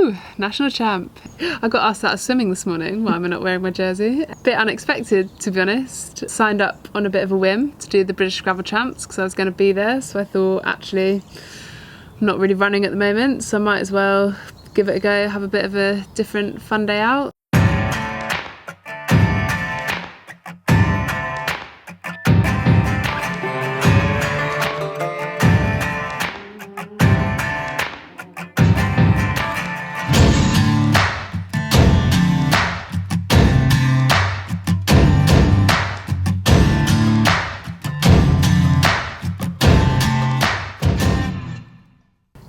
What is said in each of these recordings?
Woo! National champ. I got asked out of swimming this morning. Why am I not wearing my jersey? A bit unexpected, to be honest. Signed up on a bit of a whim to do the British Gravel Champs because I was going to be there. So I thought, actually, I'm not really running at the moment, so I might as well give it a go, have a bit of a different fun day out.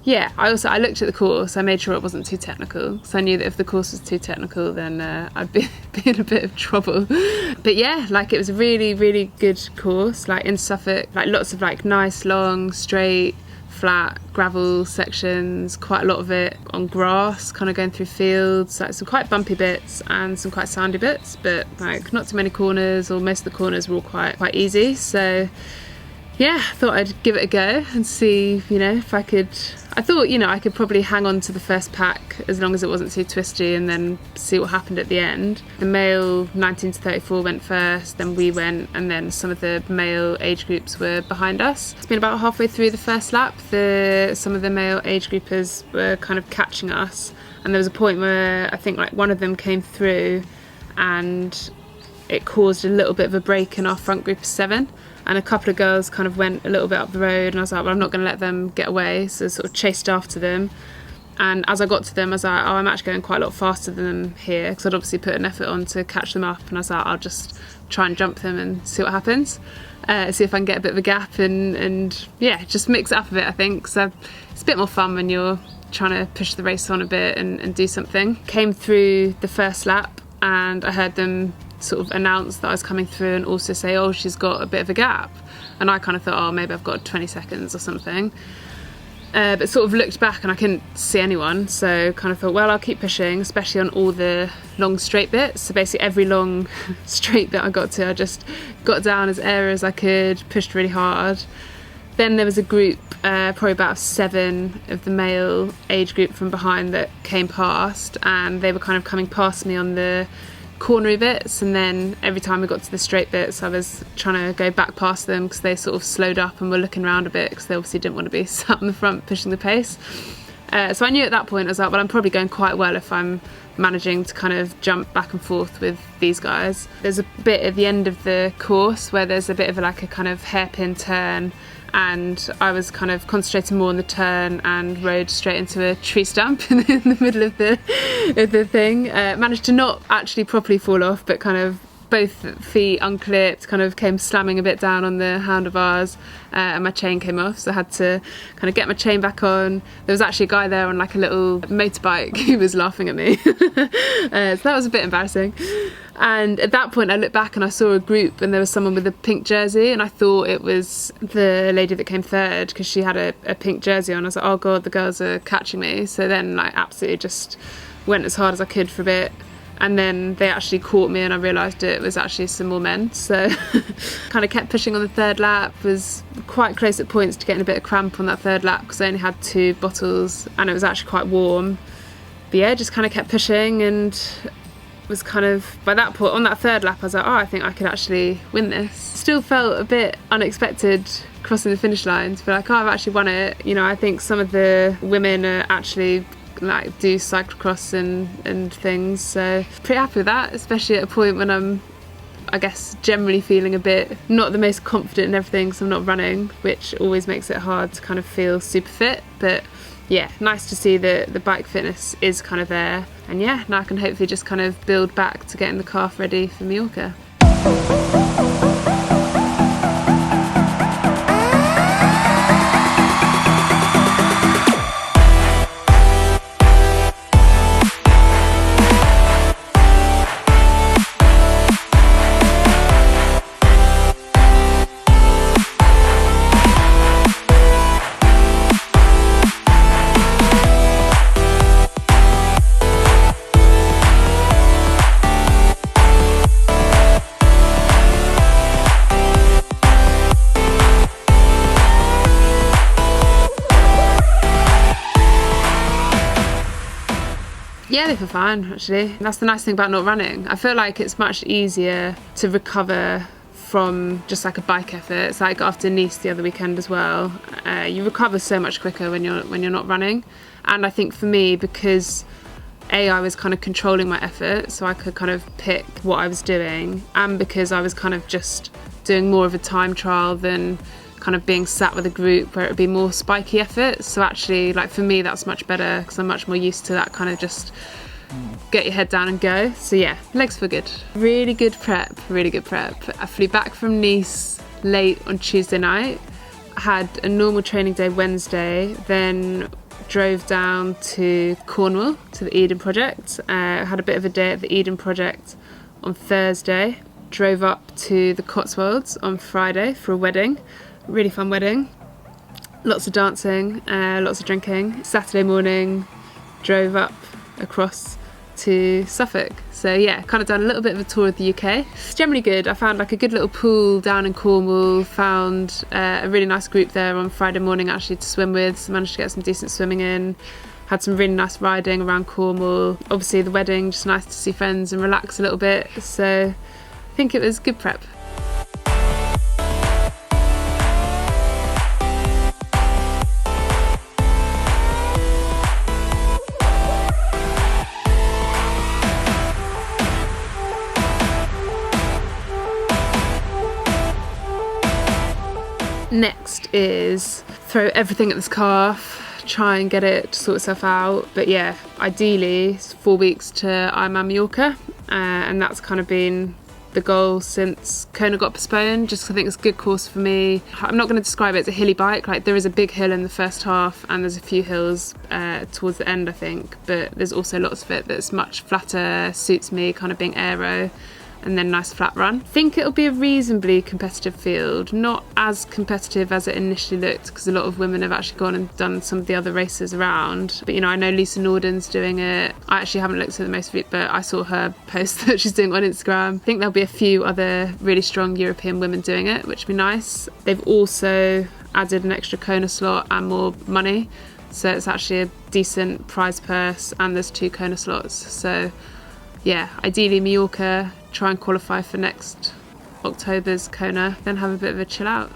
Yeah, I looked at the course. I made sure it wasn't too technical, so I knew that if the course was too technical, then I'd be in a bit of trouble. But yeah, like, it was a really, really good course. Like, in Suffolk, like, lots of like nice, long, straight, flat gravel sections. Quite a lot of it on grass, kind of going through fields. Like, some quite bumpy bits and some quite sandy bits, but like not too many corners, or most of the corners were all quite easy. So yeah, I thought I'd give it a go and see, you know, if I could. I thought, you know, I could probably hang on to the first pack as long as it wasn't too twisty, and then see what happened at the end. The male 19 to 34 went first, then we went, and then some of the male age groups were behind us. It's been about halfway through the first lap. Some of the male age groupers were kind of catching us, and there was a point where I think like one of them came through and it caused a little bit of a break in our front group of 7. And a couple of girls kind of went a little bit up the road, and I was like, well, I'm not going to let them get away. So I sort of chased after them. And as I got to them, I was like, oh, I'm actually going quite a lot faster than them here, because I'd obviously put an effort on to catch them up. And I was like, I'll just try and jump them and see what happens. See if I can get a bit of a gap and yeah, just mix it up a bit, I think. So it's a bit more fun when you're trying to push the race on a bit and do something. Came through the first lap, and I heard them sort of announce that I was coming through, and also say, oh, she's got a bit of a gap. And I kind of thought, oh, maybe I've got 20 seconds or something. But sort of looked back and I couldn't see anyone, so kind of thought, well, I'll keep pushing, especially on all the long straight bits. So basically every long straight bit I got to, I just got down as air as I could, pushed really hard. Then there was a group, probably about 7 of the male age group from behind that came past, and they were kind of coming past me on the cornery bits, and then every time we got to the straight bits I was trying to go back past them because they sort of slowed up and were looking around a bit because they obviously didn't want to be sat in the front pushing the pace. So I knew at that point, I was like, well, I'm probably going quite well if I'm managing to kind of jump back and forth with these guys. There's a bit at the end of the course where there's a bit of like a kind of hairpin turn, and I was kind of concentrating more on the turn and rode straight into a tree stump in the middle of the thing. Managed to not actually properly fall off, but kind of both feet unclipped, kind of came slamming a bit down on the handlebars, and my chain came off, so I had to kind of get my chain back on. There was actually a guy there on like a little motorbike who was laughing at me. So that was a bit embarrassing. And at that point I looked back and I saw a group, and there was someone with a pink jersey, and I thought it was the lady that came third because she had a pink jersey on. I was like, oh god, the girls are catching me. So then like absolutely just went as hard as I could for a bit, and then they actually caught me and I realised it was actually some more men. So kind of kept pushing on the third lap, was quite close at points to getting a bit of cramp on that third lap because I only had 2 bottles and it was actually quite warm. But yeah, just kind of kept pushing, and was kind of, by that point on that third lap I was like, oh, I think I could actually win this. Still felt a bit unexpected crossing the finish line to be like, oh, I've actually won it. You know, I think some of the women are actually like do cyclocross and things, so pretty happy with that, especially at a point when I'm, I guess, generally feeling a bit not the most confident in everything because I'm not running, which always makes it hard to kind of feel super fit. But yeah, nice to see that the bike fitness is kind of there, and yeah, now I can hopefully just kind of build back to getting the calf ready for Mallorca. Yeah, they feel fine, actually. That's the nice thing about not running. I feel like it's much easier to recover from just like a bike effort. It's like after Nice the other weekend as well. You recover so much quicker when you're not running. And I think for me, because I was kind of controlling my effort, so I could kind of pick what I was doing, and because I was kind of just doing more of a time trial than kind of being sat with a group where it would be more spiky effort. So actually, like for me, that's much better because I'm much more used to that kind of just get your head down and go. So yeah, legs feel good. Really good prep. I flew back from Nice late on Tuesday night, had a normal training day Wednesday, then drove down to Cornwall to the Eden Project. Had a bit of a day at the Eden Project on Thursday. Drove up to the Cotswolds on Friday for a wedding. Really fun wedding. Lots of dancing, lots of drinking. Saturday morning, drove up across to Suffolk. So yeah, kind of done a little bit of a tour of the UK. It's generally good. I found like a good little pool down in Cornwall, found a really nice group there on Friday morning actually to swim with, so managed to get some decent swimming in. Had some really nice riding around Cornwall. Obviously the wedding, just nice to see friends and relax a little bit. So I think it was good prep. Next is throw everything at the scarf, try and get it to sort itself out. But yeah, ideally it's 4 weeks to Ironman Mallorca, and that's kind of been the goal since Kona got postponed, just 'cause I think it's a good course for me. I'm not going to describe it as a hilly bike, like there is a big hill in the first half and there's a few hills towards the end I think, but there's also lots of it that's much flatter, suits me, kind of being aero, and then nice flat run. I think it'll be a reasonably competitive field, not as competitive as it initially looked because a lot of women have actually gone and done some of the other races around. But you know, I know Lisa Norden's doing it. I actually haven't looked at the most of it, but I saw her post that she's doing on Instagram. I think there'll be a few other really strong European women doing it, which would be nice. They've also added an extra Kona slot and more money, so it's actually a decent prize purse and there's 2 Kona slots. So yeah, ideally Mallorca, try and qualify for next October's Kona, then have a bit of a chill out.